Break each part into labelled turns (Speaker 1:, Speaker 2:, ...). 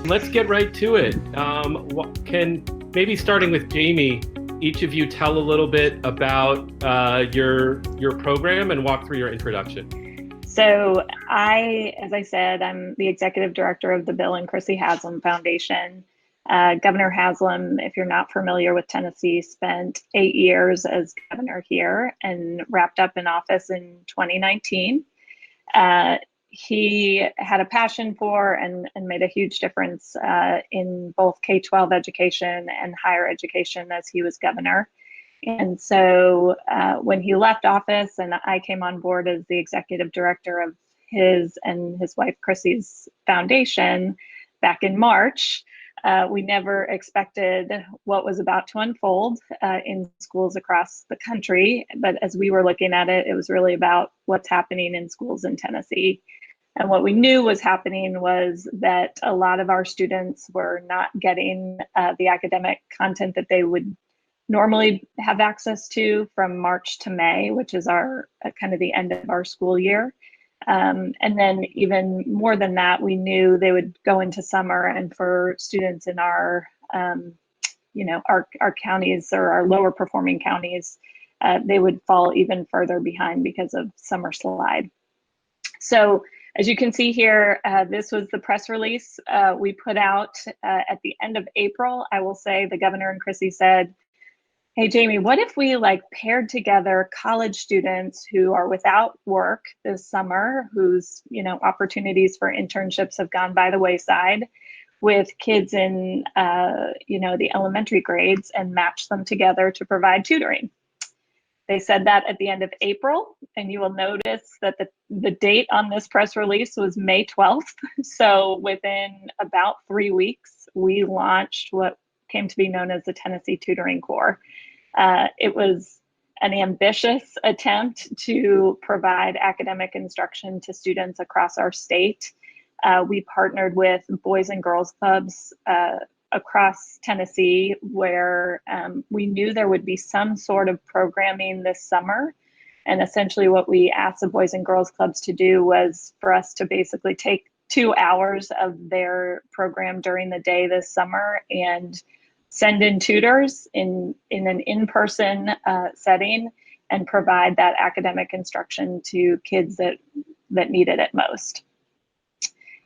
Speaker 1: let's get right to it. Can maybe starting with Jayme, each of you tell a little bit about your program and walk through your introduction.
Speaker 2: So as I said, I'm the executive director of the Bill and Crissy Haslam Foundation. Governor Haslam, if you're not familiar with Tennessee, spent 8 years as governor here and wrapped up in office in 2019. He had a passion for and made a huge difference in both K-12 education and higher education as he was governor. And so when he left office and I came on board as the executive director of his and his wife Crissy's foundation back in March, we never expected what was about to unfold in schools across the country. But as we were looking at it, it was really about what's happening in schools in Tennessee. And what we knew was happening was that a lot of our students were not getting the academic content that they would normally have access to from March to May, which is our kind of the end of our school year. And then even more than that, we knew they would go into summer, and for students in our, our counties or our lower performing counties, they would fall even further behind because of summer slide. So as you can see here, this was the press release we put out at the end of April. I will say the governor and Crissy said, hey, Jayme, what if we paired together college students who are without work this summer, whose opportunities for internships have gone by the wayside, with kids in the elementary grades and match them together to provide tutoring? They said that at the end of April, and you will notice that the date on this press release was May 12th. So within about 3 weeks, we launched what came to be known as the Tennessee Tutoring Corps. It was an ambitious attempt to provide academic instruction to students across our state. We partnered with boys and girls clubs across Tennessee, where we knew there would be some sort of programming this summer. And essentially what we asked the boys and girls clubs to do was for us to basically take 2 hours of their program during the day this summer and send in tutors in an in-person setting and provide that academic instruction to kids that need it at most.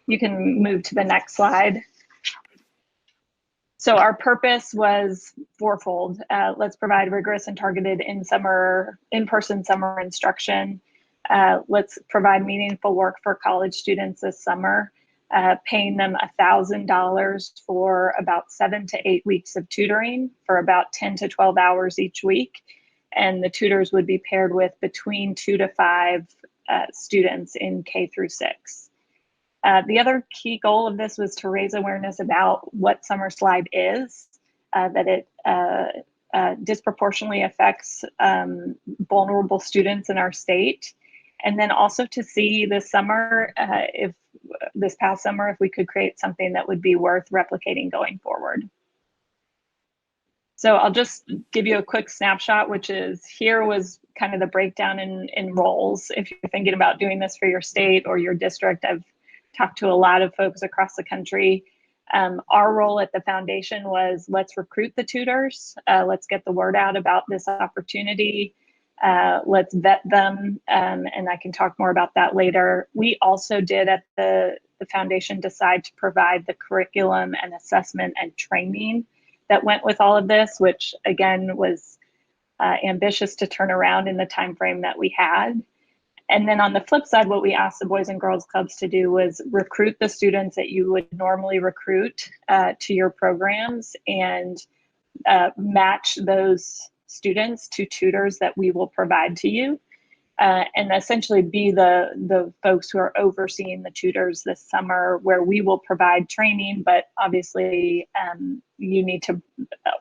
Speaker 2: You can move to the next slide. So our purpose was fourfold. Let's provide rigorous and targeted in-person summer instruction. Let's provide meaningful work for college students this summer. Paying them $1,000 for about 7 to 8 weeks of tutoring for about 10 to 12 hours each week. And the tutors would be paired with between 2 to 5 students in K through 6. The other key goal of this was to raise awareness about what summer slide is, that it disproportionately affects vulnerable students in our state. And then also to see this summer, this past summer, if we could create something that would be worth replicating going forward. So I'll just give you a quick snapshot, which is here was kind of the breakdown in roles. If you're thinking about doing this for your state or your district, I've talked to a lot of folks across the country. Our role at the foundation was let's recruit the tutors. Let's get the word out about this opportunity. Let's vet them, and I can talk more about that later. We also did at the foundation decide to provide the curriculum and assessment and training that went with all of this, which again was ambitious to turn around in the time frame that we had. And then on the flip side, what we asked the Boys and Girls Clubs to do was recruit the students that you would normally recruit to your programs and match those students to tutors that we will provide to you, and essentially be the folks who are overseeing the tutors this summer, where we will provide training, but obviously you need to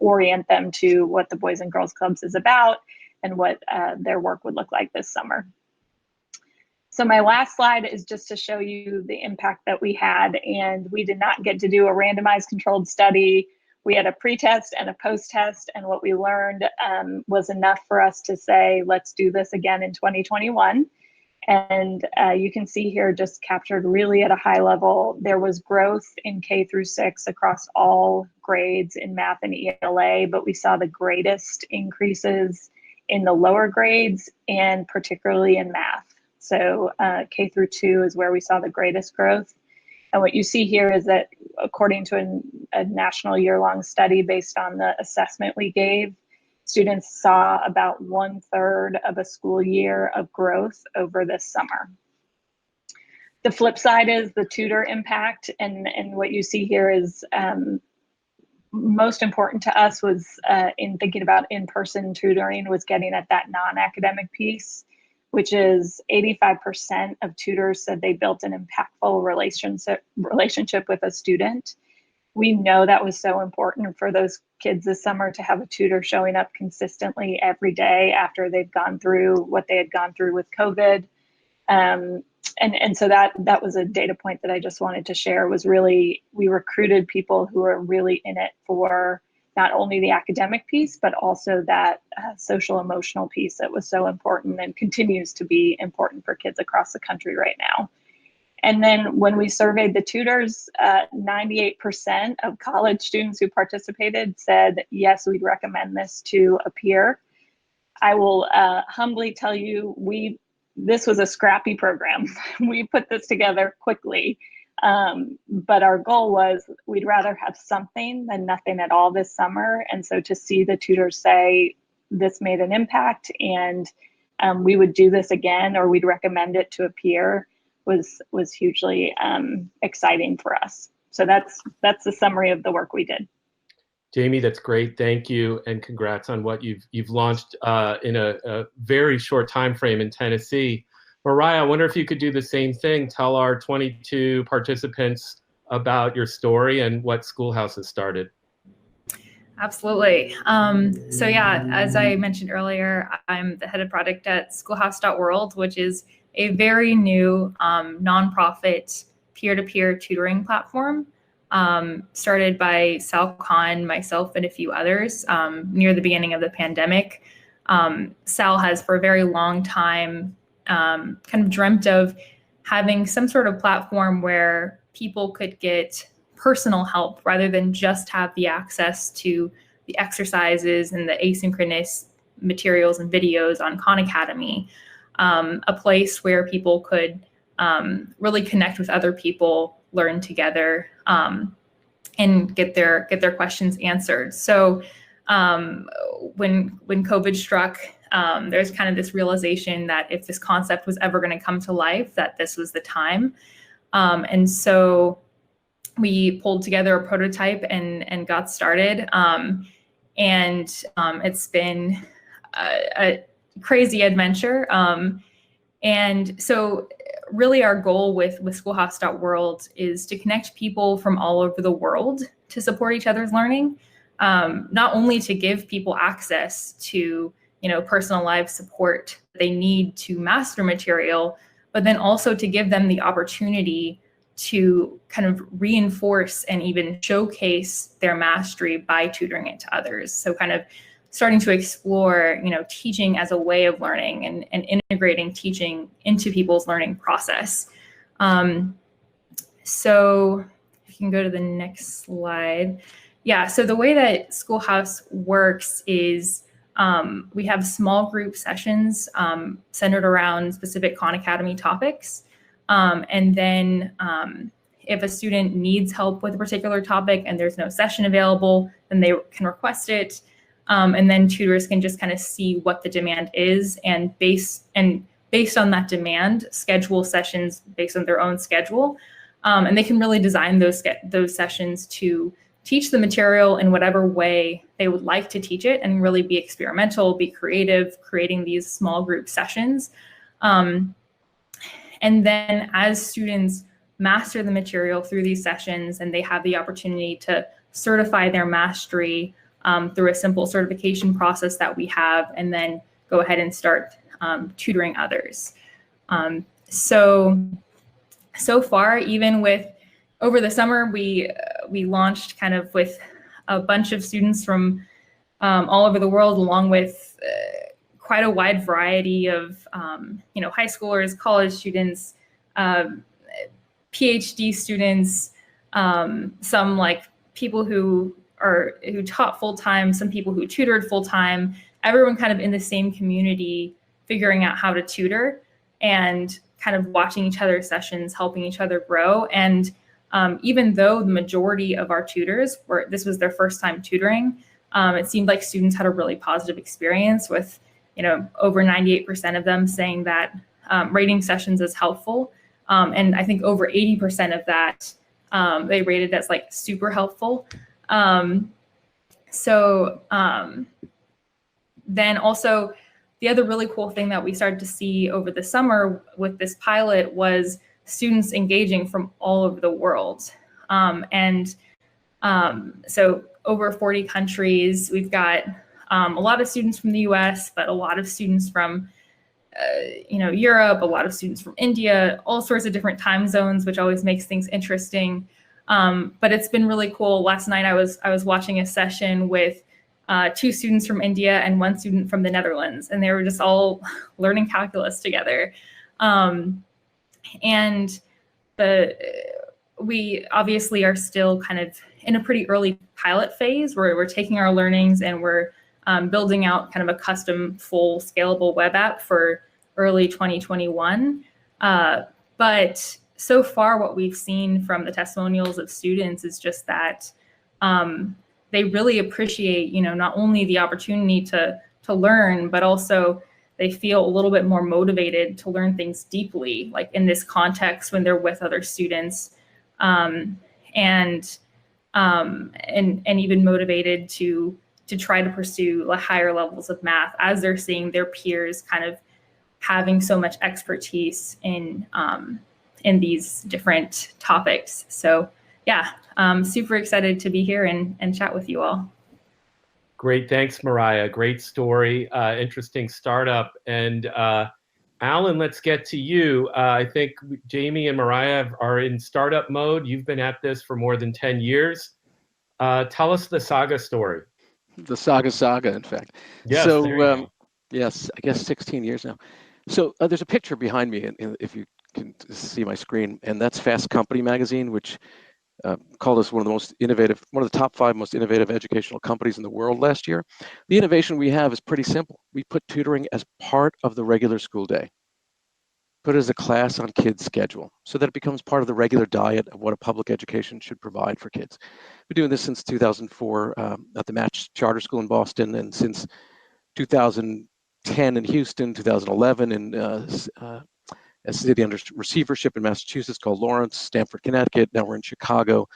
Speaker 2: orient them to what the Boys and Girls Clubs is about and what their work would look like this summer. So my last slide is just to show you the impact that we had, and we did not get to do a randomized controlled study. We had a pre-test and a post-test, and what we learned was enough for us to say, let's do this again in 2021. And you can see here just captured really at a high level, there was growth in K through 6 across all grades in math and ELA, but we saw the greatest increases in the lower grades and particularly in math. So K through 2 is where we saw the greatest growth. And what you see here is that according to a national year-long study based on the assessment we gave, students saw about 1/3 of a school year of growth over this summer. The flip side is the tutor impact, and what you see here is most important to us was in thinking about in-person tutoring was getting at that non-academic piece, which is 85% of tutors said they built an impactful relationship with a student. We know that was so important for those kids this summer to have a tutor showing up consistently every day after they've gone through what they had gone through with COVID. And so that was a data point that I just wanted to share, was really, we recruited people who are really in it for not only the academic piece, but also that social emotional piece that was so important and continues to be important for kids across the country right now. And then when we surveyed the tutors, 98% of college students who participated said, yes, we'd recommend this to a peer. I will humbly tell you, this was a scrappy program. We put this together quickly, but our goal was we'd rather have something than nothing at all this summer. And so to see the tutors say this made an impact and we would do this again, or we'd recommend it to a peer, was hugely exciting for us. So that's the summary of the work we did.
Speaker 1: Jayme, that's great. Thank you, and congrats on what you've launched in a very short time frame in Tennessee. Mariah, I wonder if you could do the same thing. Tell our 22 participants about your story and what Schoolhouse has started.
Speaker 3: Absolutely. So yeah, as I mentioned earlier, I'm the head of product at Schoolhouse.world, which is a very new nonprofit peer-to-peer tutoring platform started by Sal Khan, myself, and a few others near the beginning of the pandemic. Sal has for a very long time kind of dreamt of having some sort of platform where people could get personal help rather than just have the access to the exercises and the asynchronous materials and videos on Khan Academy. A place where people could really connect with other people, learn together, and get their questions answered. So when COVID struck, there's kind of this realization that if this concept was ever going to come to life, that this was the time. And so we pulled together a prototype and got started. It's been a crazy adventure. And so really our goal with Schoolhouse.world is to connect people from all over the world to support each other's learning, not only to give people access to, personalized support they need to master material, but then also to give them the opportunity to kind of reinforce and even showcase their mastery by tutoring it to others. So kind of starting to explore, teaching as a way of learning and integrating teaching into people's learning process. So if you can go to the next slide. Yeah, so the way that Schoolhouse works is we have small group sessions centered around specific Khan Academy topics. And then if a student needs help with a particular topic and there's no session available, then they can request it. And then tutors can just kind of see what the demand is and based on that demand, schedule sessions based on their own schedule. And they can really design those sessions to teach the material in whatever way they would like to teach it and really be experimental, be creative, creating these small group sessions. And then as students master the material through these sessions and they have the opportunity to certify their mastery through a simple certification process that we have, and then go ahead and start tutoring others. So far, even over the summer, we launched kind of with a bunch of students from all over the world, along with quite a wide variety of, high schoolers, college students, PhD students, some like people who taught full-time, some people who tutored full-time, everyone kind of in the same community figuring out how to tutor and kind of watching each other's sessions, helping each other grow. And even though the majority of our tutors this was their first time tutoring, it seemed like students had a really positive experience with, over 98% of them saying that rating sessions is helpful. And I think over 80% of that they rated as like super helpful. Then also the other really cool thing that we started to see over the summer with this pilot was students engaging from all over the world. So over 40 countries, we've got a lot of students from the US, but a lot of students from Europe, a lot of students from India, all sorts of different time zones, which always makes things interesting. But it's been really cool. Last night I was watching a session with 2 students from India and 1 student from the Netherlands, and they were just all learning calculus together. And we obviously are still kind of in a pretty early pilot phase where we're taking our learnings and we're building out kind of a custom full scalable web app for early 2021. But so far what we've seen from the testimonials of students is just that they really appreciate, not only the opportunity to learn, but also they feel a little bit more motivated to learn things deeply, like in this context when they're with other students, and even motivated to try to pursue like higher levels of math as they're seeing their peers kind of having so much expertise in these different topics. So yeah, I'm super excited to be here and chat with you all.
Speaker 1: Great, thanks, Mariah. Great story, interesting startup. And Alan, let's get to you. I think Jayme and Mariah are in startup mode. You've been at this for more than 10 years. Tell us the Saga story.
Speaker 4: The Saga, in fact.
Speaker 1: Yes,
Speaker 4: so, yes, I guess 16 years now. So there's a picture behind me, if you can see my screen, and that's Fast Company magazine, which called us one of the top 5 most innovative educational companies in the world last year. The innovation we have is pretty simple. We put tutoring as part of the regular school day. Put it as a class on kids' schedule so that it becomes part of the regular diet of what a public education should provide for kids. We've been doing this since 2004 at the Match Charter School in Boston, and since 2010 in Houston, 2011 in a city under receivership in Massachusetts called Lawrence, Stamford, Connecticut. Now we're in Chicago,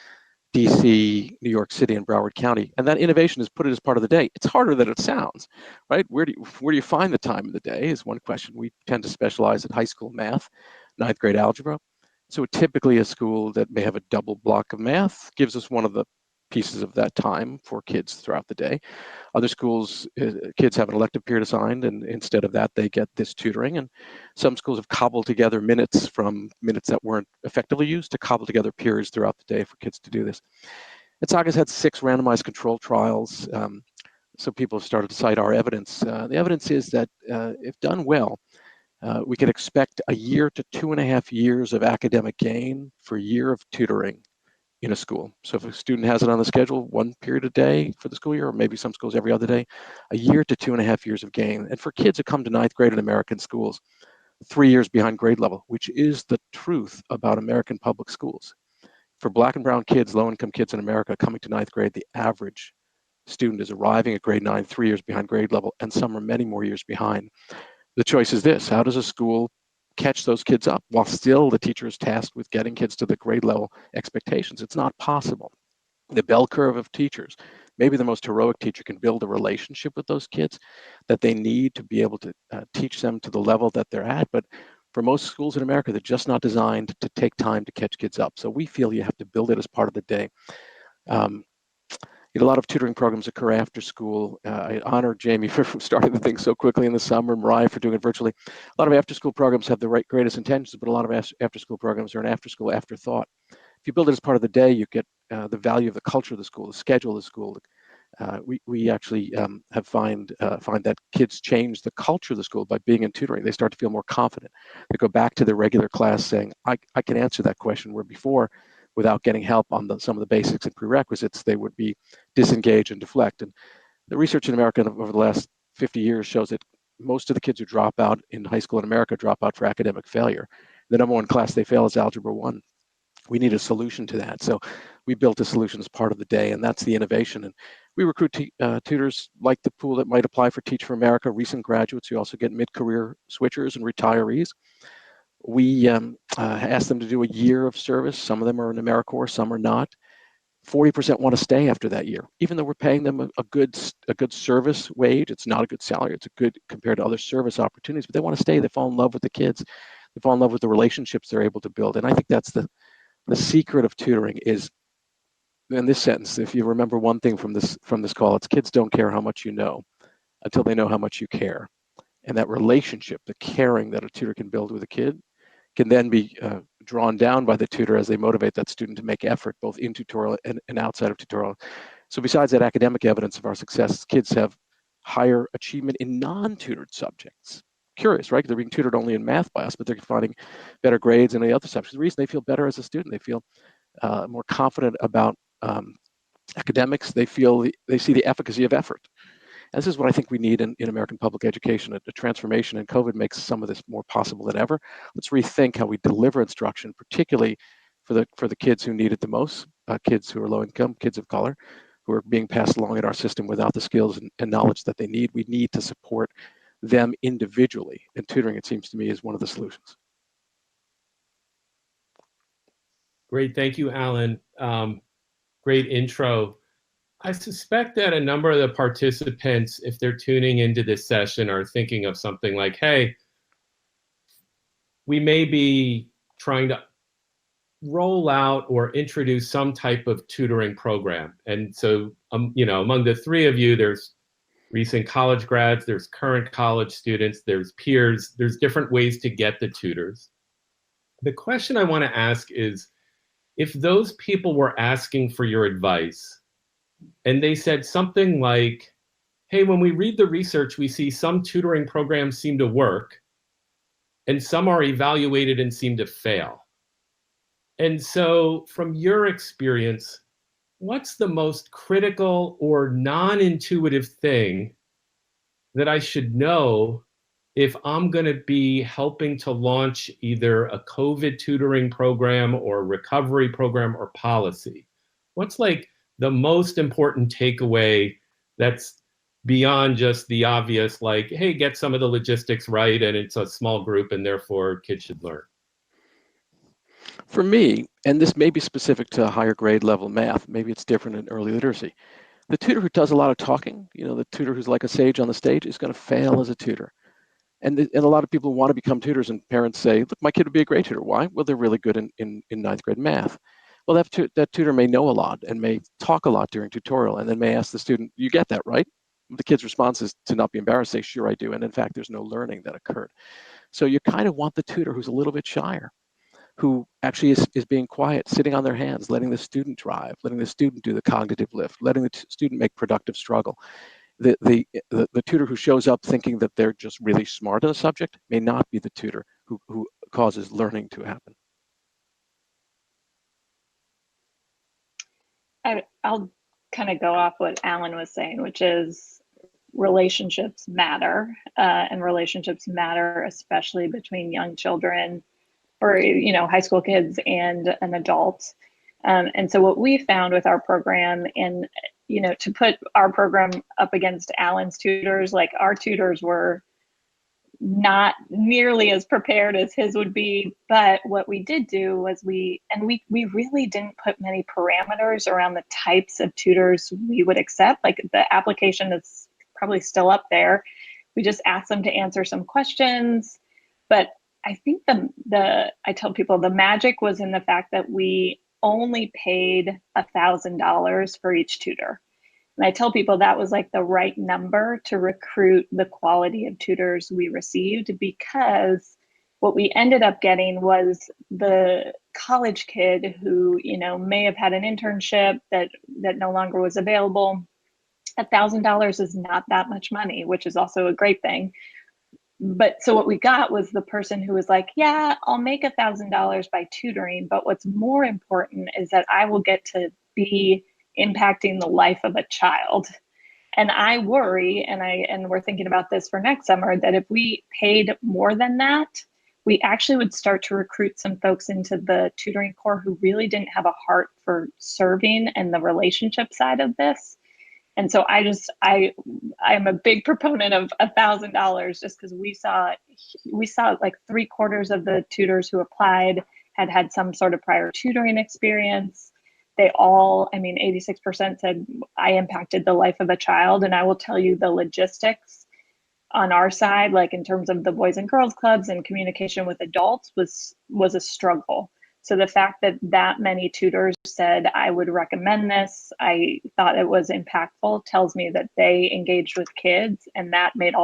Speaker 4: DC, New York City, and Broward County. And that innovation is put it as part of the day. It's harder than it sounds, right? Where do you find the time in the day is one question. We tend to specialize in high school math, 9th grade algebra. So typically a school that may have a double block of math gives us one of the pieces of that time for kids throughout the day. Other schools, kids have an elective period assigned, and instead of that, they get this tutoring. And some schools have cobbled together minutes from minutes that weren't effectively used to cobble together periods throughout the day for kids to do this. And Saga's had 6 randomized control trials, so people have started to cite our evidence. The evidence is that if done well, we can expect a year to 2.5 years of academic gain for a year of tutoring in a school. So if a student has it on the schedule, 1 period a day for the school year, or maybe some schools every other day, a year to 2.5 years of gain. And for kids who come to 9th grade in American schools, 3 years behind grade level, which is the truth about American public schools. For Black and brown kids, low-income kids in America coming to 9th grade, the average student is arriving at grade 9 3 years behind grade level, and some are many more years behind. The choice is this: how does a school catch those kids up while still the teacher is tasked with getting kids to the grade level expectations? It's not possible. The bell curve of teachers, maybe the most heroic teacher can build a relationship with those kids that they need to be able to teach them to the level that they're at. But for most schools in America, they're just not designed to take time to catch kids up. So we feel you have to build it as part of the day. A lot of tutoring programs occur after school. I honor Jayme for starting the thing so quickly in the summer, Mariah for doing it virtually. A lot of after-school programs have the greatest intentions, but a lot of after-school programs are an after-school afterthought. If you build it as part of the day, you get the value of the culture of the school, the schedule of the school, We actually have find that kids change the culture of the school by being in tutoring. They start to feel more confident. They go back to their regular class saying, I can answer that question, where before, without getting help on some of the basics and prerequisites, they would be disengaged and deflect. And the research in America over the last 50 years shows that most of the kids who drop out in high school in America drop out for academic failure. The number one class they fail is Algebra 1. We need a solution to that. So we built a solution as part of the day, and that's the innovation. And we recruit tutors like the pool that might apply for Teach for America, recent graduates. We also get mid-career switchers and retirees. We ask them to do a year of service. Some of them are in AmeriCorps, some are not. 40% want to stay after that year, even though we're paying them a good service wage. It's not a good salary. It's a good compared to other service opportunities, but they want to stay. They fall in love with the kids. They fall in love with the relationships they're able to build. And I think that's the secret of tutoring is, in this sentence, if you remember one thing from this call, it's kids don't care how much you know until they know how much you care. And that relationship, the caring that a tutor can build with a kid, can then be drawn down by the tutor as they motivate that student to make effort both in tutorial and outside of tutorial. So besides that academic evidence of our success, kids have higher achievement in non-tutored subjects. Curious, right? They're being tutored only in math by us, but they're finding better grades in the other subjects. The reason they feel better as a student, they feel more confident about academics. They see the efficacy of effort. And this is what I think we need in American public education, a transformation, and COVID makes some of this more possible than ever. Let's rethink how we deliver instruction, particularly for the kids who need it the most, kids who are low income, kids of color, who are being passed along in our system without the skills and knowledge that they need. We need to support them individually, and tutoring, it seems to me, is one of the solutions.
Speaker 1: Great, thank you, Alan. Great intro. I suspect that a number of the participants, if they're tuning into this session, are thinking of something like, hey, we may be trying to roll out or introduce some type of tutoring program. And so, among the three of you, there's recent college grads, there's current college students, there's peers, there's different ways to get the tutors. The question I want to ask is, if those people were asking for your advice, and they said something like, hey, when we read the research, we see some tutoring programs seem to work, and some are evaluated and seem to fail. And so from your experience, what's the most critical or non-intuitive thing that I should know if I'm going to be helping to launch either a COVID tutoring program or recovery program or policy? What's like the most important takeaway that's beyond just the obvious, like, hey, get some of the logistics right and it's a small group and therefore kids should learn?
Speaker 4: For me, and this may be specific to higher grade level math, maybe it's different in early literacy, the tutor who does a lot of talking, the tutor who's like a sage on the stage, is going to fail as a tutor. And a lot of people want to become tutors, and parents say, look, my kid would be a great tutor. Why? Well, they're really good in ninth grade math. Well, that tutor may know a lot and may talk a lot during tutorial, and then may ask the student, you get that, right? The kid's response is to not be embarrassed, say, sure, I do. And in fact, there's no learning that occurred. So you kind of want the tutor who's a little bit shyer, who actually is being quiet, sitting on their hands, letting the student drive, letting the student do the cognitive lift, letting the student make productive struggle. The tutor who shows up thinking that they're just really smart on a subject may not be the tutor who causes learning to happen.
Speaker 2: I'll kind of go off what Alan was saying, which is relationships matter, and relationships matter especially between young children or high school kids and an adult. And so what we found with our program, and to put our program up against Alan's tutors, like our tutors were not nearly as prepared as his would be, but what we did do was we really didn't put many parameters around the types of tutors we would accept. Like, the application is probably still up there. We just asked them to answer some questions, but I think I tell people the magic was in the fact that we only paid $1,000 for each tutor. And I tell people that was like the right number to recruit the quality of tutors we received, because what we ended up getting was the college kid who, may have had an internship that no longer was available. $1,000 is not that much money, which is also a great thing. But so what we got was the person who was like, yeah, I'll make $1,000 by tutoring, but what's more important is that I will get to be impacting the life of a child. And I worry, and we're thinking about this for next summer, that if we paid more than that, we actually would start to recruit some folks into the tutoring corps who really didn't have a heart for serving and the relationship side of this. And so I'm a big proponent of $1,000 just because we saw like 3/4 of the tutors who applied had some sort of prior tutoring experience. They all, 86% said I impacted the life of a child. And I will tell you the logistics on our side, like in terms of the Boys and Girls Clubs and communication with adults was a struggle. So the fact that that many tutors said, I would recommend this, I thought it was impactful, tells me that they engaged with kids, and that made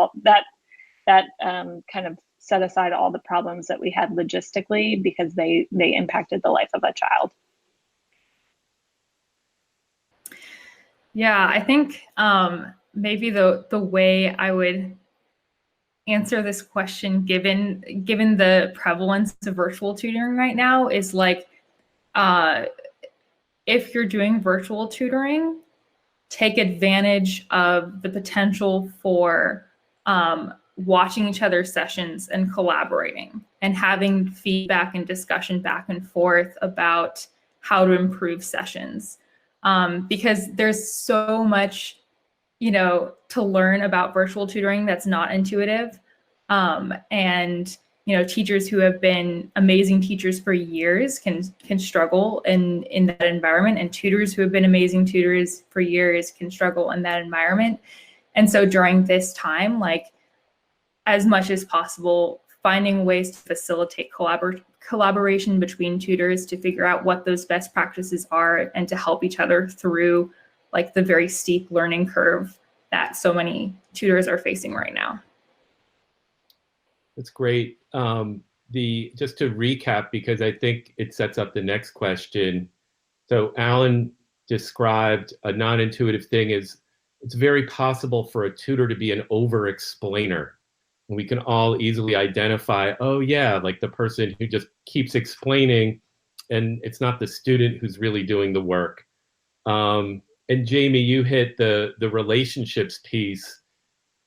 Speaker 2: kind of set aside all the problems that we had logistically because they impacted the life of a child.
Speaker 3: Yeah, I think maybe the way I would answer this question, given the prevalence of virtual tutoring right now, is like, if you're doing virtual tutoring, take advantage of the potential for watching each other's sessions and collaborating and having feedback and discussion back and forth about how to improve sessions. Because there's so much, to learn about virtual tutoring that's not intuitive. And, teachers who have been amazing teachers for years can struggle in that environment, and tutors who have been amazing tutors for years can struggle in that environment. And so during this time, like, as much as possible, finding ways to facilitate collaboration between tutors to figure out what those best practices are and to help each other through like the very steep learning curve that so many tutors are facing right now.
Speaker 1: That's great. Just to recap, because I think it sets up the next question. So Alan described a non-intuitive thing as it's very possible for a tutor to be an over-explainer. And we can all easily identify, oh yeah, like the person who just keeps explaining and it's not the student who's really doing the work. And Jayme, you hit the relationships piece,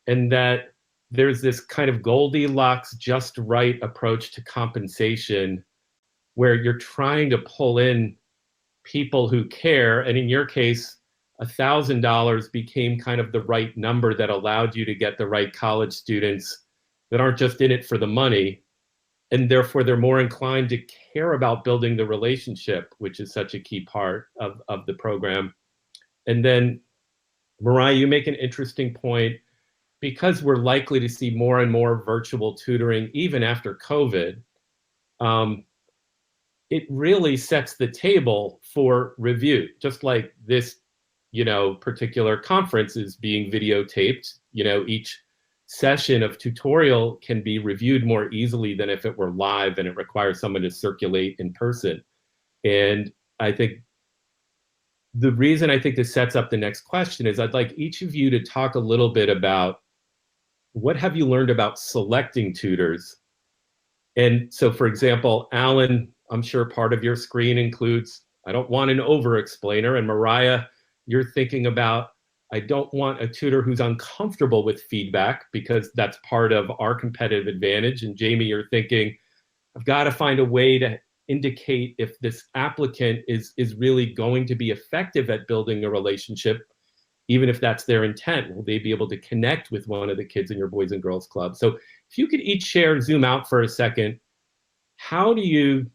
Speaker 1: and that there's this kind of Goldilocks just right approach to compensation where you're trying to pull in people who care. And in your case, $1,000 became kind of the right number that allowed you to get the right college students that aren't just in it for the money. And therefore they're more inclined to care about building the relationship, which is such a key part of the program. And then Mariah, you make an interesting point. Because we're likely to see more and more virtual tutoring even after COVID, it really sets the table for review. Just like this, particular conference is being videotaped, each session of tutorial can be reviewed more easily than if it were live and it requires someone to circulate in person. And I think the reason I think this sets up the next question is I'd like each of you to talk a little bit about what have you learned about selecting tutors? And so, for example, Alan, I'm sure part of your screen includes, I don't want an over-explainer. And Mariah, you're thinking about, I don't want a tutor who's uncomfortable with feedback because that's part of our competitive advantage. And Jayme, you're thinking, I've got to find a way to indicate if this applicant is really going to be effective at building a relationship. Even if that's their intent, will they be able to connect with one of the kids in your Boys and Girls Club? So if you could each share, zoom out for a second, how do you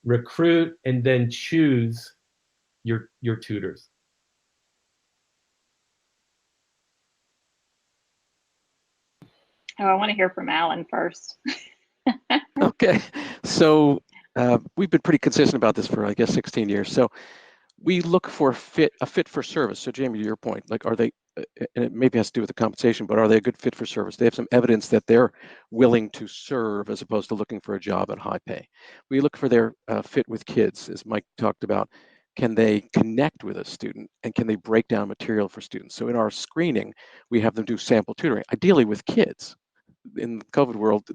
Speaker 1: recruit and then choose your tutors?
Speaker 2: Oh, I want to hear from Alan first.
Speaker 4: Okay, so we've been pretty consistent about this for, I guess, 16 years. So we look for a fit for service. So Jayme, to your point, like, are they, and it maybe has to do with the compensation, but are they a good fit for service? They have some evidence that they're willing to serve as opposed to looking for a job at high pay. We look for their fit with kids, as Mike talked about. can they connect with a student, and can they break down material for students? So in our screening, we have them do sample tutoring, ideally with kids. In the COVID world,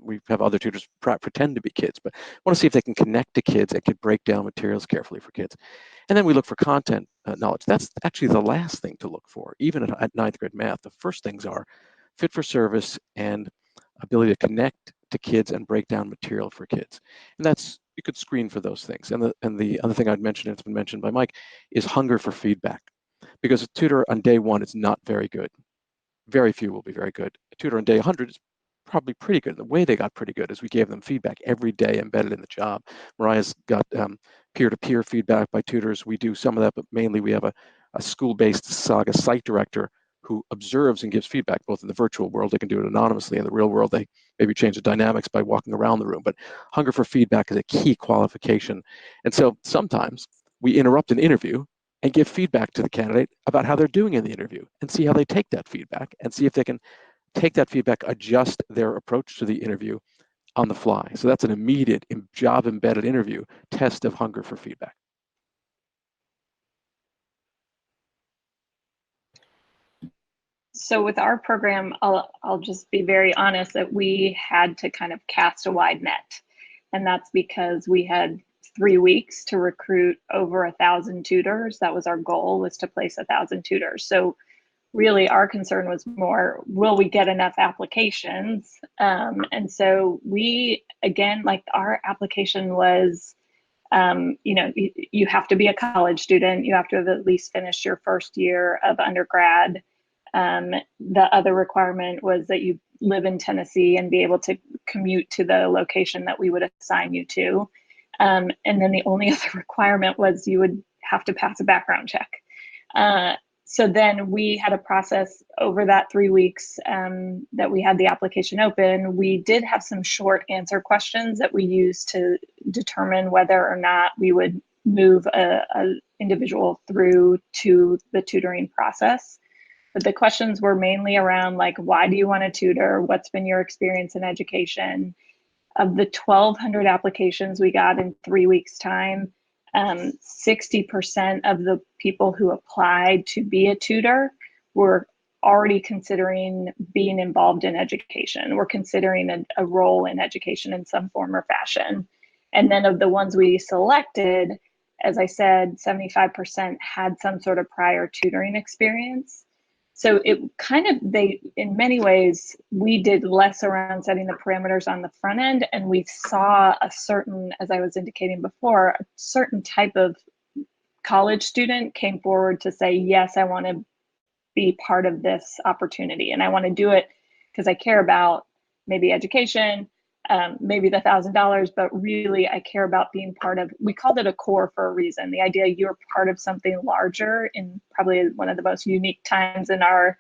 Speaker 4: we have other tutors pretend to be kids, but want to see if they can connect to kids and can break down materials carefully for kids. And then we look for content knowledge. That's actually the last thing to look for, even at 9th grade math. The first things are fit for service and ability to connect to kids and break down material for kids. And you could screen for those things. And the other thing I'd mention, it's been mentioned by Mike, is hunger for feedback. Because a tutor on day 1 is not very good. Very few will be very good. A tutor on day 100 is probably pretty good. The way they got pretty good is we gave them feedback every day embedded in the job. Mariah's got peer-to-peer feedback by tutors. We do some of that, but mainly we have a school-based Saga site director who observes and gives feedback. Both in the virtual world, they can do it anonymously. In the real world, they maybe change the dynamics by walking around the room. But hunger for feedback is a key qualification. And so sometimes we interrupt an interview and give feedback to the candidate about how they're doing in the interview, and see how they take that feedback, and see if they can take that feedback, adjust their approach to the interview on the fly. So that's an immediate job embedded interview test of hunger for feedback.
Speaker 2: So with our program, I'll just be very honest that we had to kind of cast a wide net. And that's because we had 3 weeks to recruit over 1,000 tutors. That was our goal, was to place 1,000 tutors. So really our concern was more, will we get enough applications? And so we, again, like our application was, you have to be a college student. You have to have at least finished your first year of undergrad. The other requirement was that you live in Tennessee and be able to commute to the location that we would assign you to. And then the only other requirement was you would have to pass a background check. So then we had a process over that 3 weeks that we had the application open. We did have some short answer questions that we used to determine whether or not we would move an individual through to the tutoring process. But the questions were mainly around, like, why do you want to tutor? What's been your experience in education? Of the 1,200 applications we got in 3 weeks' time, 60% of the people who applied to be a tutor were already considering being involved in education. We're considering a role in education in some form or fashion. And then of the ones we selected, as I said, 75% had some sort of prior tutoring experience. So it kind of, in many ways, we did less around setting the parameters on the front end, and we saw a certain, as I was indicating before, a certain type of college student came forward to say, yes, I want to be part of this opportunity, and I want to do it because I care about maybe education, maybe the $1,000, but really I care about being part of, we called it a core for a reason. The idea you're part of something larger in probably one of the most unique times in our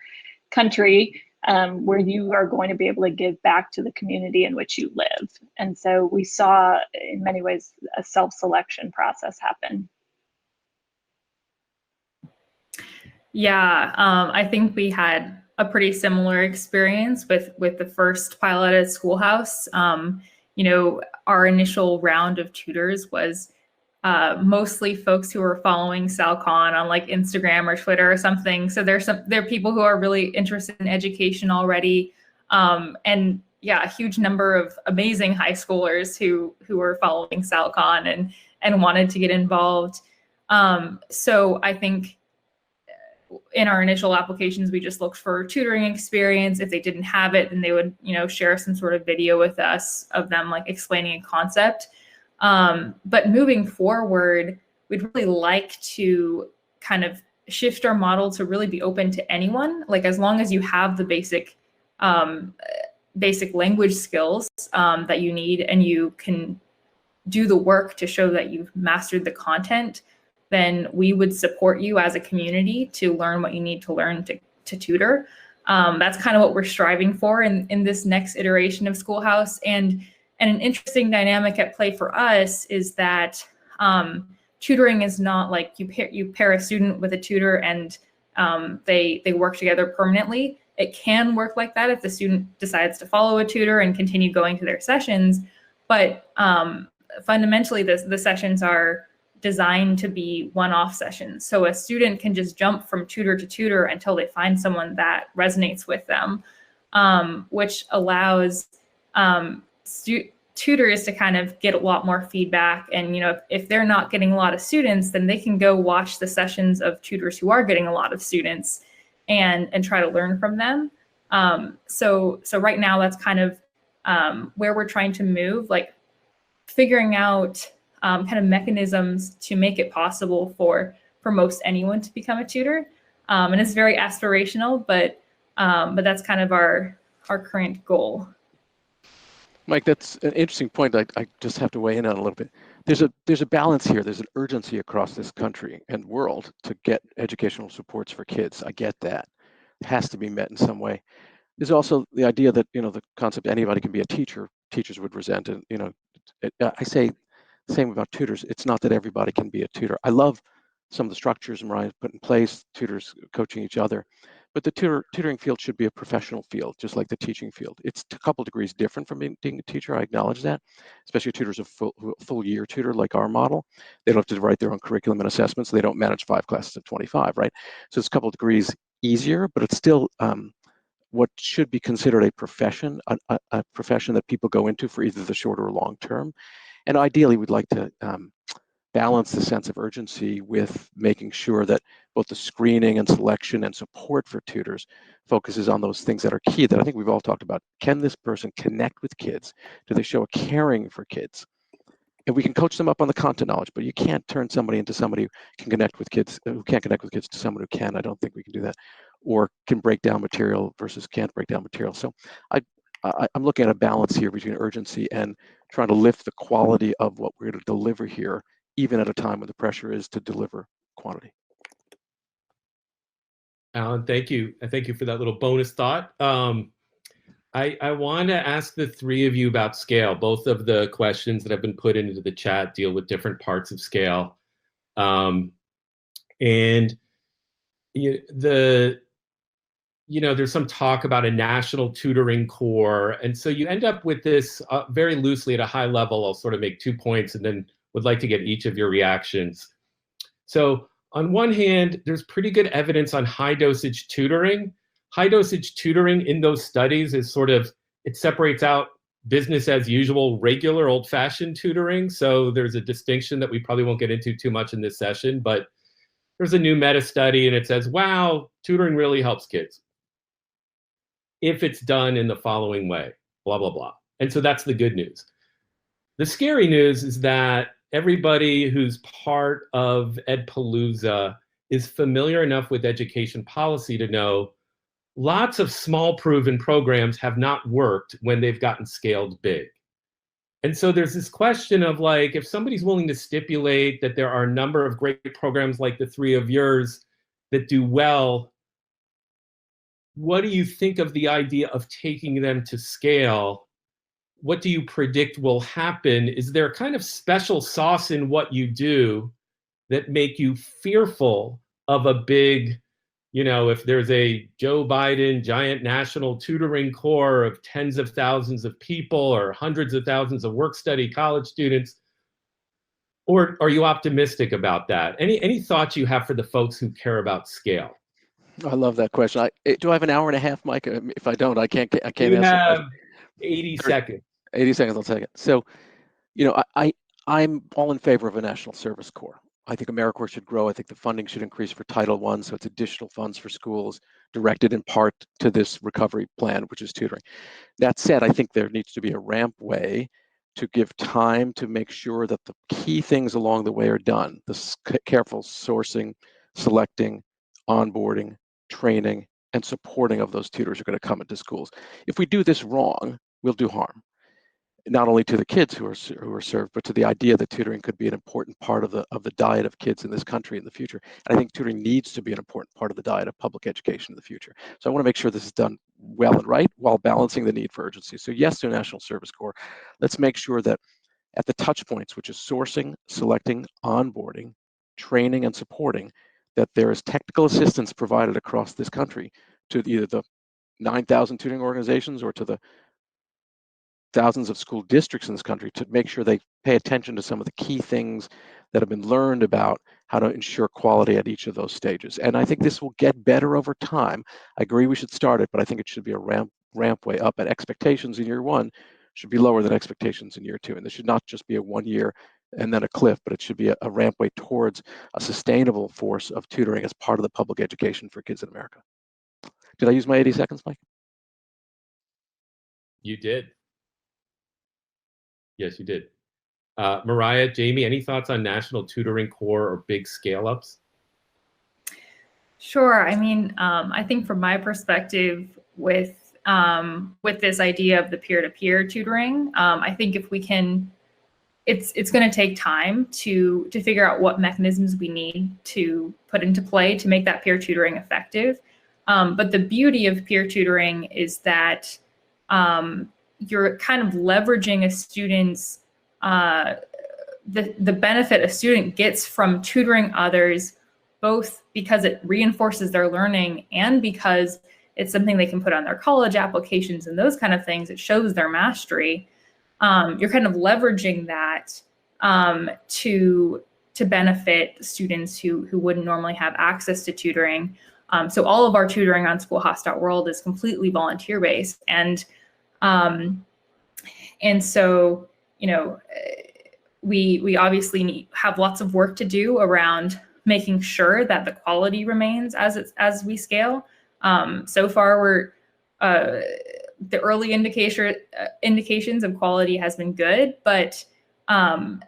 Speaker 2: country, where you are going to be able to give back to the community in which you live. And so we saw in many ways a self-selection process happen.
Speaker 3: Yeah, I think we had a pretty similar experience with the first pilot at Schoolhouse. Our initial round of tutors was mostly folks who were following SalCon on like Instagram or Twitter or something. So there are people who are really interested in education already, and yeah, a huge number of amazing high schoolers who were following SalCon and wanted to get involved. So I think in our initial applications, we just looked for tutoring experience. If they didn't have it, then they would, share some sort of video with us of them like explaining a concept. But moving forward, we'd really like to kind of shift our model to really be open to anyone. Like, as long as you have the basic language skills that you need, and you can do the work to show that you've mastered the content, then we would support you as a community to learn what you need to learn to tutor. That's kind of what we're striving for in this next iteration of Schoolhouse. And an interesting dynamic at play for us is that tutoring is not like you pair a student with a tutor and they work together permanently. It can work like that if the student decides to follow a tutor and continue going to their sessions. But fundamentally, the sessions are designed to be one-off sessions. So a student can just jump from tutor to tutor until they find someone that resonates with them, which allows tutors to kind of get a lot more feedback. And, you know, if they're not getting a lot of students, then they can go watch the sessions of tutors who are getting a lot of students and try to learn from them. So right now that's kind of where we're trying to move, like figuring out kind of mechanisms to make it possible for most anyone to become a tutor. And it's very aspirational, but that's kind of our current goal.
Speaker 4: Mike, that's an interesting point. I just have to weigh in on a little bit. There's a balance here. There's an urgency across this country and world to get educational supports for kids. I get that. It has to be met in some way. There's also the idea that, you know, the concept anybody can be a teacher, teachers would resent. And, you know, I say the same about tutors. It's not that everybody can be a tutor. I love some of the structures Mariah put in place, tutors coaching each other. But the tutoring field should be a professional field, just like the teaching field. It's a couple degrees different from being a teacher. I acknowledge that, especially tutors a full year tutor like our model. They don't have to write their own curriculum and assessments. They don't manage 5 classes of 25, right? So it's a couple degrees easier, but it's still what should be considered a profession, a profession that people go into for either the short or long term. And ideally, we'd like to balance the sense of urgency with making sure that both the screening and selection and support for tutors focuses on those things that are key that I think we've all talked about. Can this person connect with kids? Do they show a caring for kids? And we can coach them up on the content knowledge, but you can't turn somebody into somebody who can connect with kids, who can't connect with kids to someone who can. I don't think we can do that. Or can break down material versus can't break down material. So I'm looking at a balance here between urgency and trying to lift the quality of what we're going to deliver here, even at a time when the pressure is to deliver quantity.
Speaker 1: Alan, thank you. Thank you for that little bonus thought. I want to ask the three of you about scale. Both of the questions that have been put into the chat deal with different parts of scale. And there's some talk about a national tutoring core. And so you end up with this very loosely at a high level. I'll sort of make 2 points and then would like to get each of your reactions. So on one hand, there's pretty good evidence on high dosage tutoring. High dosage tutoring in those studies is sort of, it separates out business as usual, regular old fashioned tutoring. So there's a distinction that we probably won't get into too much in this session, but there's a new meta study and it says, wow, tutoring really helps kids if it's done in the following way, blah, blah, blah. And so that's the good news. The scary news is that everybody who's part of EdPalooza is familiar enough with education policy to know lots of small proven programs have not worked when they've gotten scaled big. And so there's this question of like, if somebody's willing to stipulate that there are a number of great programs like the three of yours that do well, what do you think of the idea of taking them to scale? What do you predict will happen? Is there kind of special sauce in what you do that make you fearful of a big, if there's a Joe Biden giant national tutoring core of tens of thousands of people or hundreds of thousands of work-study college students, or are you optimistic about that? Any thoughts you have for the folks who care about scale?
Speaker 4: I love that question. Do I have an hour and a half, Mike? If I don't, I can't answer.
Speaker 1: You have 80 seconds.
Speaker 4: 80 seconds, I'll take it. So, I'm all in favor of a national service corps. I think AmeriCorps should grow. I think the funding should increase for Title I, so it's additional funds for schools directed in part to this recovery plan, which is tutoring. That said, I think there needs to be a ramp way to give time to make sure that the key things along the way are done. The careful sourcing, selecting, onboarding, training, and supporting of those tutors are going to come into schools. If we do this wrong, we'll do harm, not only to the kids who are served, but to the idea that tutoring could be an important part of the diet of kids in this country in the future. And I think tutoring needs to be an important part of the diet of public education in the future. So I want to make sure this is done well and right while balancing the need for urgency. So yes to a national service corps. Let's make sure that at the touch points, which is sourcing, selecting, onboarding, training, and supporting, that there is technical assistance provided across this country to either the 9,000 tutoring organizations or to the thousands of school districts in this country to make sure they pay attention to some of the key things that have been learned about how to ensure quality at each of those stages. And I think this will get better over time. I agree we should start it, but I think it should be a ramp way up, and expectations in year one should be lower than expectations in year two. And this should not just be a 1 year and then a cliff, but it should be a ramp way towards a sustainable force of tutoring as part of the public education for kids in America. Did I use my 80 seconds, Mike?
Speaker 1: You did. Yes, you did. Mariah, Jayme, any thoughts on National Tutoring Corps or big scale-ups?
Speaker 3: Sure. I mean, I think from my perspective, with this idea of the peer-to-peer tutoring, I think if we can, it's going to take time to figure out what mechanisms we need to put into play to make that peer tutoring effective. But the beauty of peer tutoring is that you're kind of leveraging a student's the benefit a student gets from tutoring others, both because it reinforces their learning and because it's something they can put on their college applications and those kind of things. It shows their mastery. You're kind of leveraging that to benefit students who wouldn't normally have access to tutoring. So all of our tutoring on Schoolhouse.world is completely volunteer-based, and so, you know, we obviously have lots of work to do around making sure that the quality remains as we scale. So far, we're the early indications of quality has been good, but I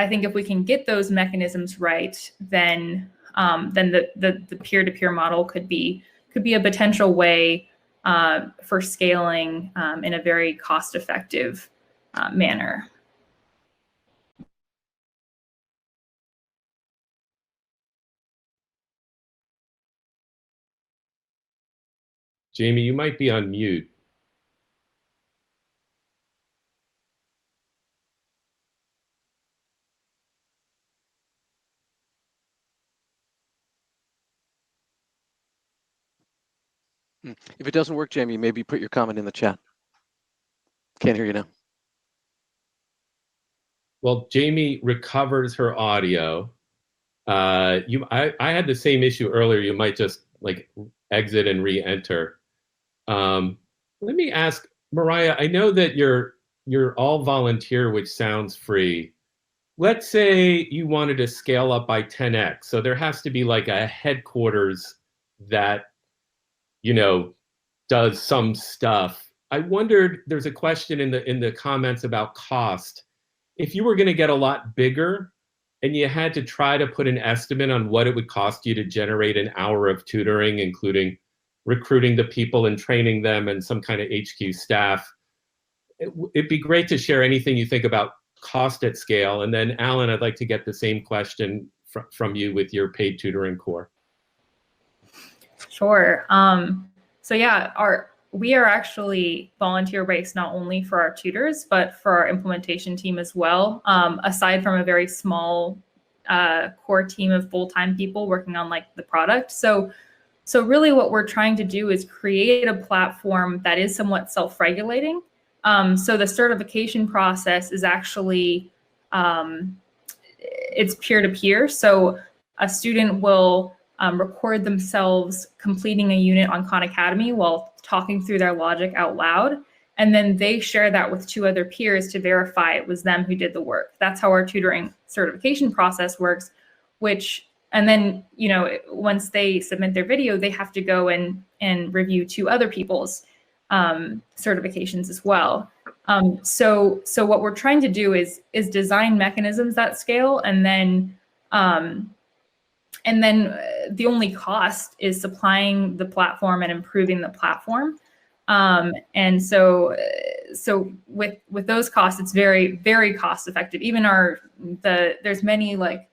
Speaker 3: think if we can get those mechanisms right, then the peer-to-peer model could be a potential way for scaling in a very cost-effective manner.
Speaker 1: Jayme, you might be on mute.
Speaker 4: If it doesn't work, Jayme, maybe put your comment in the chat. Can't hear you now.
Speaker 1: Well, Jayme recovers her audio. I had the same issue earlier. You might just like exit and re-enter. Let me ask, Mariah, I know that you're all volunteer, which sounds free. Let's say you wanted to scale up by 10x. So there has to be like a headquarters that, you know, does some stuff. I wondered, there's a question in the comments about cost. If you were going to get a lot bigger and you had to try to put an estimate on what it would cost you to generate an hour of tutoring, including recruiting the people and training them and some kind of HQ staff, it'd be great to share anything you think about cost at scale. And then Alan, I'd like to get the same question from you with your paid tutoring core.
Speaker 3: Sure. So yeah, we are actually volunteer-based not only for our tutors, but for our implementation team as well. Aside from a very small core team of full-time people working on like the product. So really what we're trying to do is create a platform that is somewhat self-regulating. So the certification process is actually, it's peer-to-peer. So a student will record themselves completing a unit on Khan Academy while talking through their logic out loud. And then they share that with 2 other peers to verify it was them who did the work. That's how our tutoring certification process works, and then, you know, once they submit their video, they have to go and review 2 other people's certifications as well. So what we're trying to do is design mechanisms that scale, and then the only cost is supplying the platform and improving the platform. And so with those costs, it's very, very cost effective. Even there's many like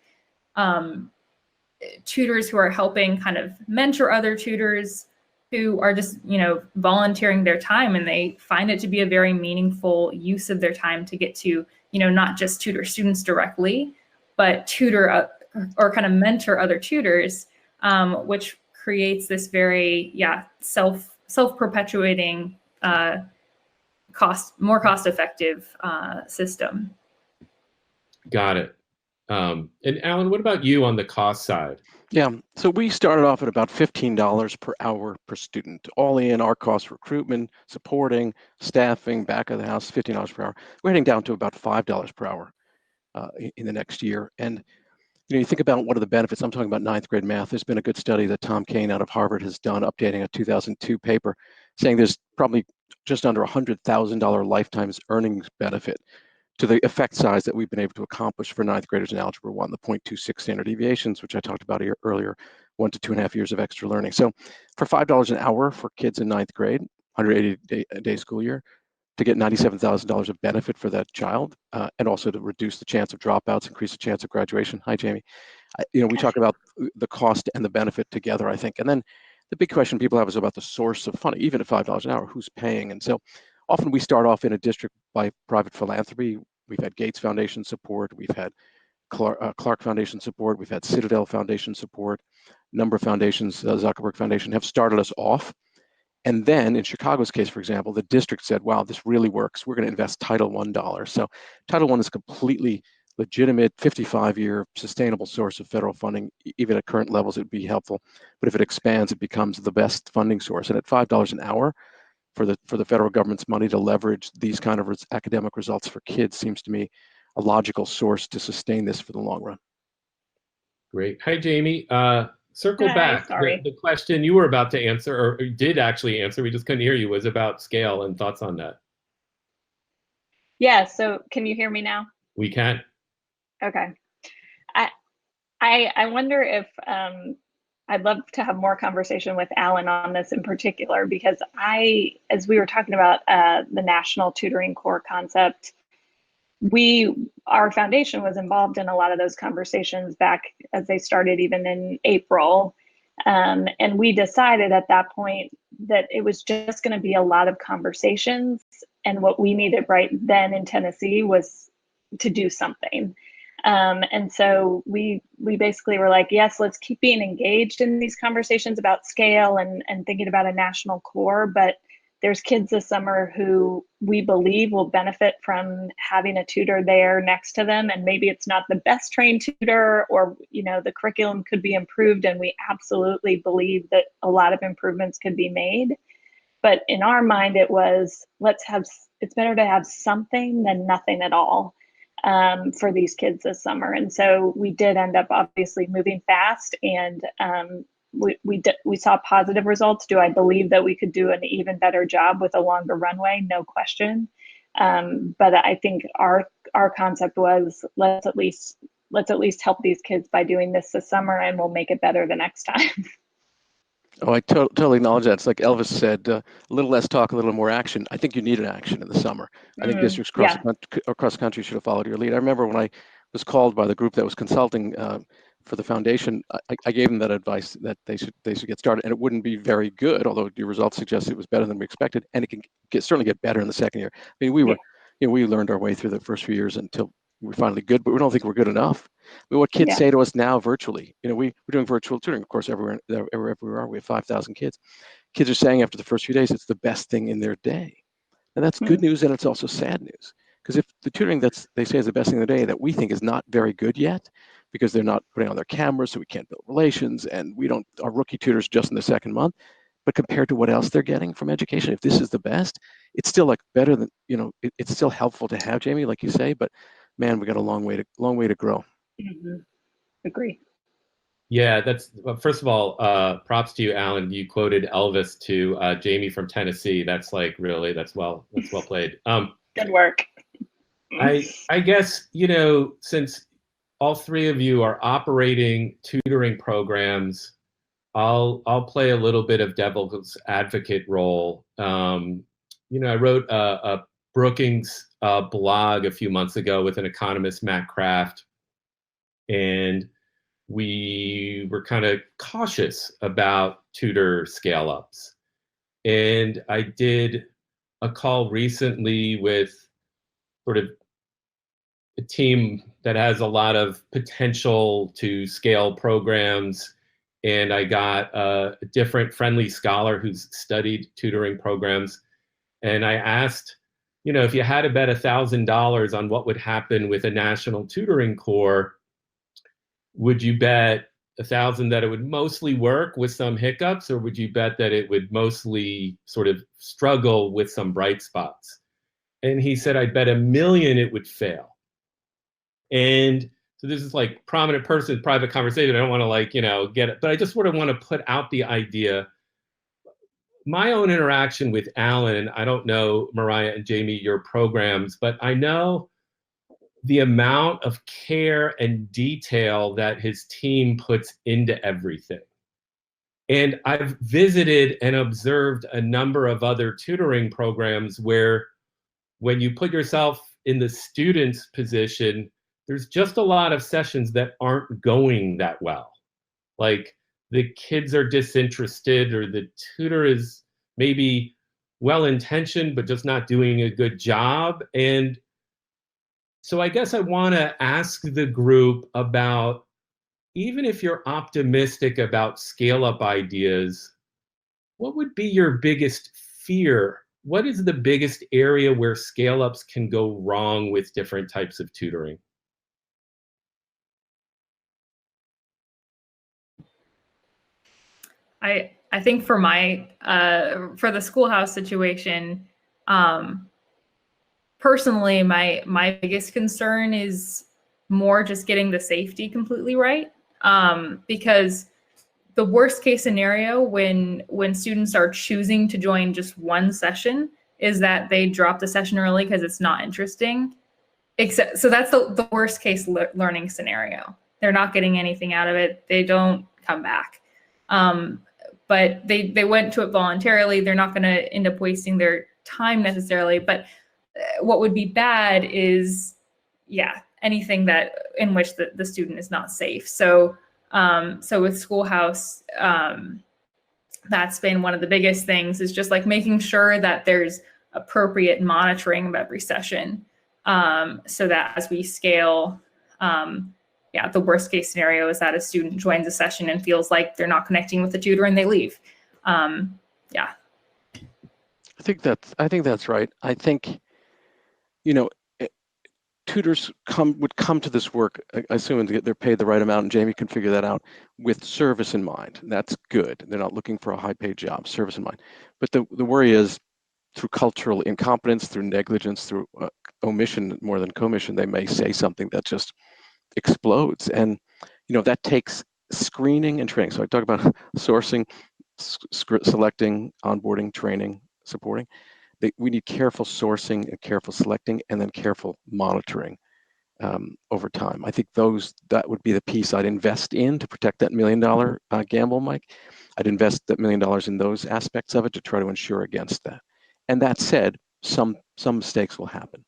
Speaker 3: tutors who are helping kind of mentor other tutors who are just, you know, volunteering their time, and they find it to be a very meaningful use of their time to get to, you know, not just tutor students directly, but tutor or kind of mentor other tutors, which creates this very, self-perpetuating more cost-effective system.
Speaker 1: Got it. And Alan, what about you on the cost side?
Speaker 4: Yeah, so we started off at about $15 per hour per student. All in, our cost, recruitment, supporting, staffing, back of the house, $15 per hour. We're heading down to about $5 per hour in the next year. And you think about what are the benefits. I'm talking about ninth grade math. There's been a good study that Tom Kane out of Harvard has done, updating a 2002 paper, saying there's probably just under $100,000 lifetime earnings benefit to the effect size that we've been able to accomplish for ninth graders in Algebra 1, the 0.26 standard deviations, which I talked about earlier, 1 to 2.5 years of extra learning. So for $5 an hour for kids in ninth grade, 180-day school year, to get $97,000 of benefit for that child, and also to reduce the chance of dropouts, increase the chance of graduation. Hi, Jayme. We talk about the cost and the benefit together, I think. And then the big question people have is about the source of funding. Even at $5 an hour, who's paying? And so often we start off in a district by private philanthropy. We've had Gates Foundation support. We've had Clark Foundation support. We've had Citadel Foundation support. A number of foundations, Zuckerberg Foundation, have started us off. And then in Chicago's case, for example, the district said, wow, this really works. We're going to invest Title I dollars. So Title I is a completely legitimate 55-year sustainable source of federal funding. Even at current levels, it would be helpful. But if it expands, it becomes the best funding source. And at $5 an hour, for the federal government's money to leverage these kind of academic results for kids seems to me a logical source to sustain this for the long run.
Speaker 1: Great. Hi, Jayme. Circle back. The question you were about to answer, or did actually answer, we just couldn't hear you, was about scale and thoughts on that.
Speaker 2: Yeah, so can you hear me now?
Speaker 1: We can.
Speaker 2: Okay. I wonder if I'd love to have more conversation with Alan on this in particular, because as we were talking about the National Tutoring Core concept, our foundation was involved in a lot of those conversations back as they started even in April. And we decided at that point that it was just going to be a lot of conversations. And what we needed right then in Tennessee was to do something. And so we basically were like, yes, let's keep being engaged in these conversations about scale and thinking about a national core, but there's kids this summer who we believe will benefit from having a tutor there next to them. And maybe it's not the best trained tutor, or, the curriculum could be improved. And we absolutely believe that a lot of improvements could be made. But in our mind, it was, it's better to have something than nothing at all for these kids this summer. And so we did end up obviously moving fast, and we saw positive results. Do I believe that we could do an even better job with a longer runway? No question. But I think our concept was, let's at least help these kids by doing this summer, and we'll make it better the next time.
Speaker 4: Oh, I totally acknowledge that. It's like Elvis said, a little less talk, a little more action. I think you need an action in the summer. I think districts across the country should have followed your lead. I remember when I was called by the group that was consulting for the foundation, I gave them that advice that they should get started, and it wouldn't be very good, although your results suggest it was better than we expected, and it can certainly get better in the second year. I mean, we learned our way through the first few years until we're finally good, but we don't think we're good enough. I mean, what kids say to us now virtually, we're doing virtual tutoring, of course, everywhere we are. We have 5,000 kids. Kids are saying after the first few days, it's the best thing in their day. And that's good news, and it's also sad news. Because if the tutoring they say is the best thing in the day that we think is not very good yet, because they're not putting on their cameras, so we can't build relations, and our rookie tutors just in the second month, but compared to what else they're getting from education, if this is the best, it's still like better than, it's still helpful to have, Jayme, like you say, but man, we got a long way to grow.
Speaker 2: Mm-hmm. Agree.
Speaker 1: Yeah, first of all, props to you, Alan. You quoted Elvis to Jayme from Tennessee. That's that's well played.
Speaker 2: Good work.
Speaker 1: I guess, since all three of you are operating tutoring programs, I'll play a little bit of devil's advocate role. I wrote a Brookings blog a few months ago with an economist, Matt Kraft, and we were kind of cautious about tutor scale-ups. And I did a call recently with sort of a team that has a lot of potential to scale programs. And I got a different friendly scholar who's studied tutoring programs. And I asked you know, if you had to bet $1,000 on what would happen with a national tutoring corps, would you bet 1,000 that it would mostly work with some hiccups, or would you bet that it would mostly sort of struggle with some bright spots? And he said, I'd bet $1 million it would fail. And so this is like prominent person, private conversation. I don't want to like, you know, get it, but I just sort of want to put out the idea. My own interaction with Alan, I don't know, Mariah and Jayme, your programs, but I know the amount of care and detail that his team puts into everything. And I've visited and observed a number of other tutoring programs where when you put yourself in the student's position, there's just a lot of sessions that aren't going that well. Like the kids are disinterested, or the tutor is maybe well-intentioned, but just not doing a good job. And so I guess I want to ask the group about, even if you're optimistic about scale-up ideas, what would be your biggest fear? What is the biggest area where scale-ups can go wrong with different types of tutoring?
Speaker 3: I think for my for the Schoolhouse situation, personally, my biggest concern is more just getting the safety completely right, because the worst case scenario when students are choosing to join just one session is that they drop the session early because it's not interesting. So that's the worst case learning scenario. They're not getting anything out of it. They don't come back. But they went to it voluntarily. They're not going to end up wasting their time necessarily. But what would be bad is, yeah, anything that in which the student is not safe. So with Schoolhouse, that's been one of the biggest things, is just like making sure that there's appropriate monitoring of every session, so that as we scale, the worst case scenario is that a student joins a session and feels like they're not connecting with the tutor and they leave. I
Speaker 4: think that's right. I think, you know, tutors would come to this work, assuming they're paid the right amount, and Jayme can figure that out, with service in mind. That's good. They're not looking for a high-paid job, service in mind. But the worry is, through cultural incompetence, through negligence, through omission more than commission, they may say something that just explodes. And, you know, that takes screening and training. So I talk about sourcing, selecting, onboarding, training, supporting. We need careful sourcing and careful selecting, and then careful monitoring over time. I think that would be the piece I'd invest in to protect that $1 million gamble, Mike. I'd invest that $1 million in those aspects of it to try to ensure against that. And that said, some mistakes will happen.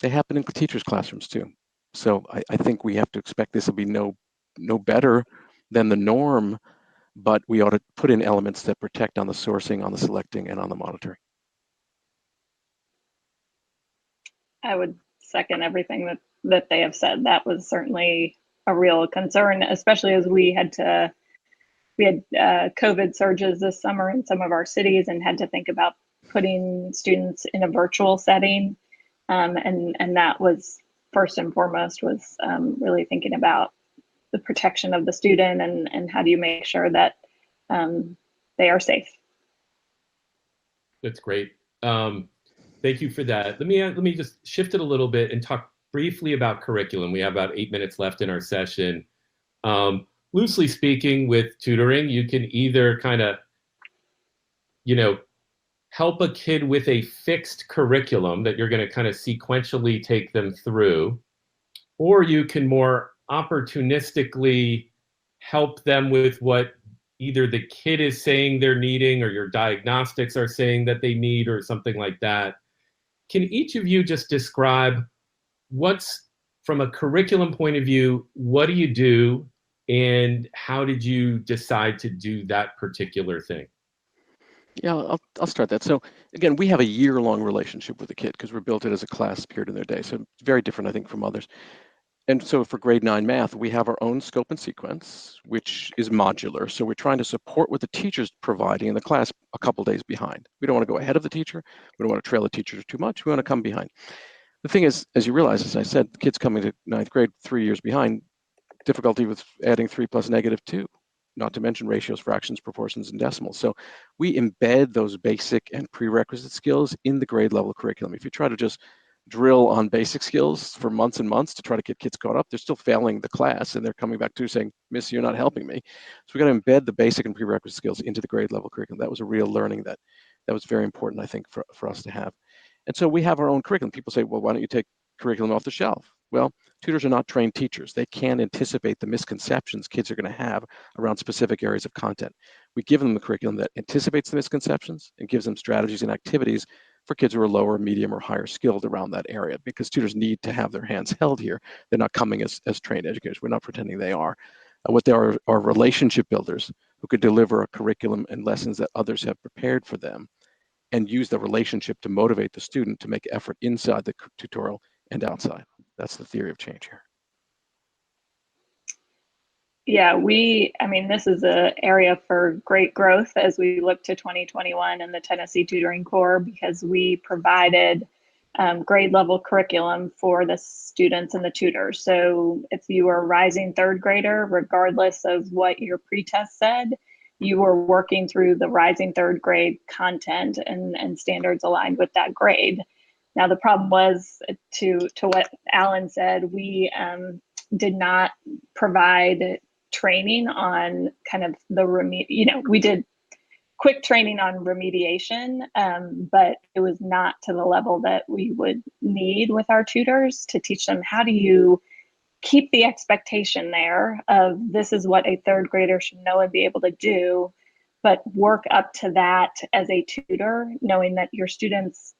Speaker 4: They happen in teachers' classrooms too. So I think we have to expect this will be no better than the norm, but we ought to put in elements that protect on the sourcing, on the selecting, and on the monitoring.
Speaker 2: I would second everything that they have said. That was certainly a real concern, especially as we had COVID surges this summer in some of our cities and had to think about putting students in a virtual setting. And that was first and foremost, was really thinking about the protection of the student and how do you make sure that they are safe.
Speaker 1: That's great. Thank you for that. Let me just shift it a little bit and talk briefly about curriculum. We have about 8 minutes left in our session. Loosely speaking, with tutoring, you can either kind of, you know, help a kid with a fixed curriculum that you're going to kind of sequentially take them through, or you can more opportunistically help them with what either the kid is saying they're needing or your diagnostics are saying that they need or something like that. Can each of you just describe what's, from a curriculum point of view, what do you do and how did you decide to do that particular thing?
Speaker 4: Yeah, I'll start that. So again, we have a year-long relationship with the kid because we're built it as a class period in their day. So it's very different, I think, from others. And so for grade 9 math, we have our own scope and sequence, which is modular. So we're trying to support what the teacher's providing in the class a couple days behind. We don't want to go ahead of the teacher. We don't want to trail the teacher too much. We want to come behind. The thing is, as you realize, as I said, the kids coming to 9th grade 3 years behind, difficulty with adding 3 plus -2, not to mention ratios, fractions, proportions, and decimals. So we embed those basic and prerequisite skills in the grade level curriculum. If you try to just drill on basic skills for months and months to try to get kids caught up, they're still failing the class and they're coming back to saying, Miss, you're not helping me. So we got to embed the basic and prerequisite skills into the grade level curriculum. That was a real learning that was very important, I think, for us to have. And so we have our own curriculum. People say, well, why don't you take curriculum off the shelf? Well, tutors are not trained teachers. They can't anticipate the misconceptions kids are going to have around specific areas of content. We give them the curriculum that anticipates the misconceptions and gives them strategies and activities for kids who are lower, medium, or higher skilled around that area, because tutors need to have their hands held here. They're not coming as trained educators. We're not pretending they are. What they are relationship builders who could deliver a curriculum and lessons that others have prepared for them and use the relationship to motivate the student to make effort inside the tutorial and outside. That's the theory of change here.
Speaker 2: Yeah, this is an area for great growth as we look to 2021 and the Tennessee Tutoring Corps, because we provided grade level curriculum for the students and the tutors. So if you were a rising 3rd grader, regardless of what your pretest said, you were working through the rising 3rd grade content and standards aligned with that grade. Now, the problem was, to what Alan said, we did not provide training on kind of the we did quick training on remediation, but it was not to the level that we would need with our tutors to teach them how do you keep the expectation there of this is what a 3rd grader should know and be able to do, but work up to that as a tutor, knowing that your students,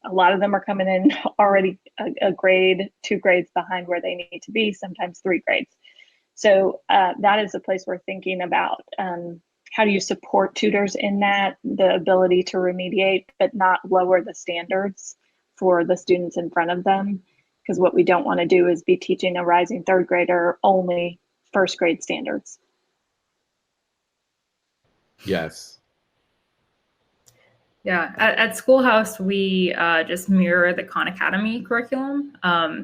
Speaker 2: a lot of them are coming in already a grade, 2 grades behind where they need to be, sometimes 3 grades. So that is a place we're thinking about. How do you support tutors in that, the ability to remediate, but not lower the standards for the students in front of them? Because what we don't want to do is be teaching a rising 3rd grader only 1st grade standards.
Speaker 1: Yes.
Speaker 3: Yeah, at Schoolhouse, we just mirror the Khan Academy curriculum.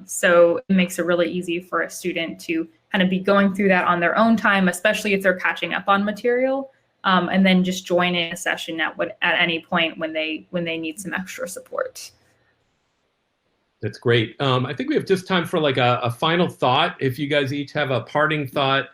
Speaker 3: So it makes it really easy for a student to kind of be going through that on their own time, especially if they're catching up on material, and then just join in a session at any point when they need some extra support.
Speaker 1: That's great. I think we have just time for like a final thought. If you guys each have a parting thought,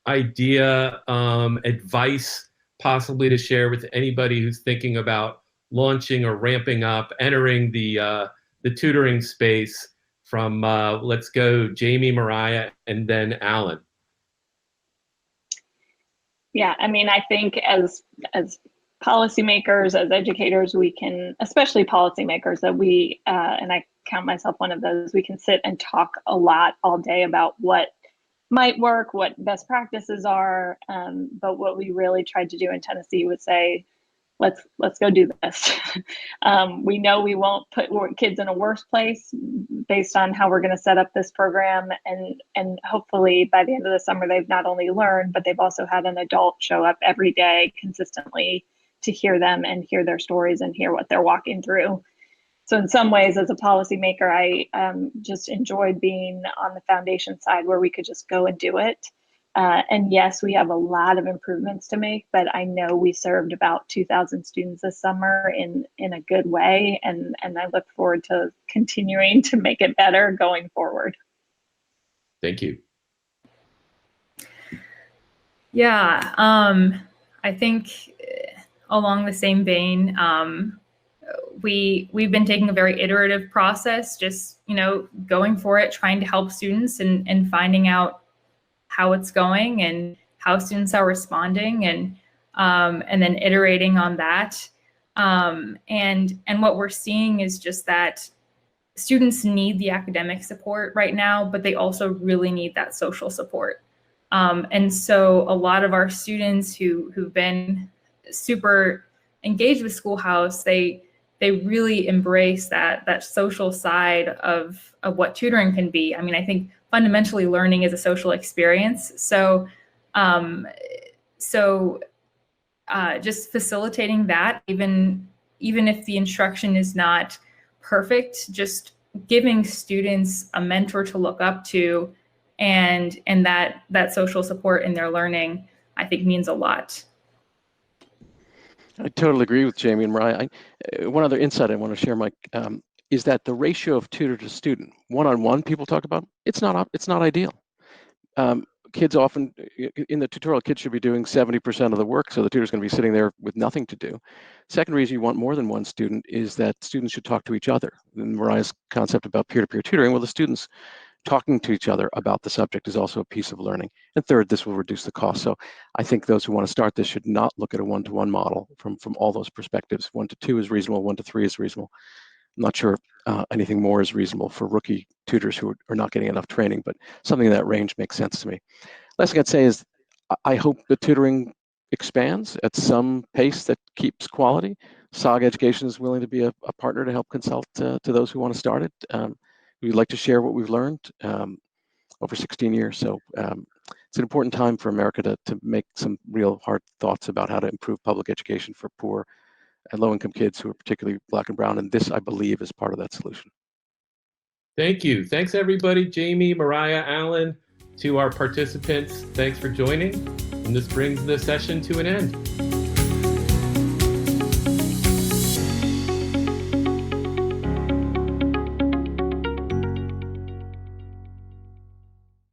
Speaker 1: idea, advice, possibly to share with anybody who's thinking about launching or ramping up, entering the tutoring space, from let's go Jayme, Mariah, and then Alan.
Speaker 2: Yeah, I think as policymakers, as educators, we can, especially policymakers, that we, and I count myself one of those, we can sit and talk a lot all day about what might work, what best practices are, but what we really tried to do in Tennessee was say, let's go do this. We know we won't put kids in a worse place based on how we're going to set up this program, and hopefully by the end of the summer they've not only learned, but they've also had an adult show up every day consistently to hear them and hear their stories and hear what they're walking through. So in some ways, as a policymaker, I just enjoyed being on the foundation side where we could just go and do it. And yes, we have a lot of improvements to make, but I know we served about 2,000 students this summer in a good way, and I look forward to continuing to make it better going forward.
Speaker 1: Thank you.
Speaker 3: Yeah, I think along the same vein, we've been taking a very iterative process, just going for it, trying to help students and finding out how it's going and how students are responding, and then iterating on that. And what we're seeing is just that students need the academic support right now, but they also really need that social support. And so a lot of our students who've been super engaged with Schoolhouse, they they really embrace that social side of what tutoring can be. I mean, I think fundamentally learning is a social experience. So just facilitating that, even if the instruction is not perfect, just giving students a mentor to look up to, and that social support in their learning, I think means a lot.
Speaker 4: I totally agree with Jayme and Mariah. One other insight I want to share, Mike, is that the ratio of tutor to student, one-on-one, people talk about, it's not ideal. Kids often, in the tutorial, kids should be doing 70% of the work, so the tutor's going to be sitting there with nothing to do. Second reason you want more than one student is that students should talk to each other. And Mariah's concept about peer-to-peer tutoring, well, the students talking to each other about the subject is also a piece of learning. And third, this will reduce the cost. So I think those who want to start this should not look at a one-to-one model from all those perspectives. 1 to 2 is reasonable, 1 to 3 is reasonable. I'm not sure anything more is reasonable for rookie tutors who are not getting enough training, but something in that range makes sense to me. Last thing I'd say is I hope the tutoring expands at some pace that keeps quality. Saga Education is willing to be a partner to help consult to those who want to start it. We'd like to share what we've learned over 16 years. So it's an important time for America to make some real hard thoughts about how to improve public education for poor and low-income kids who are particularly Black and brown. And this, I believe, is part of that solution.
Speaker 1: Thank you. Thanks, everybody. Jayme, Mariah, Alan, to our participants, thanks for joining. And this brings the session to an end.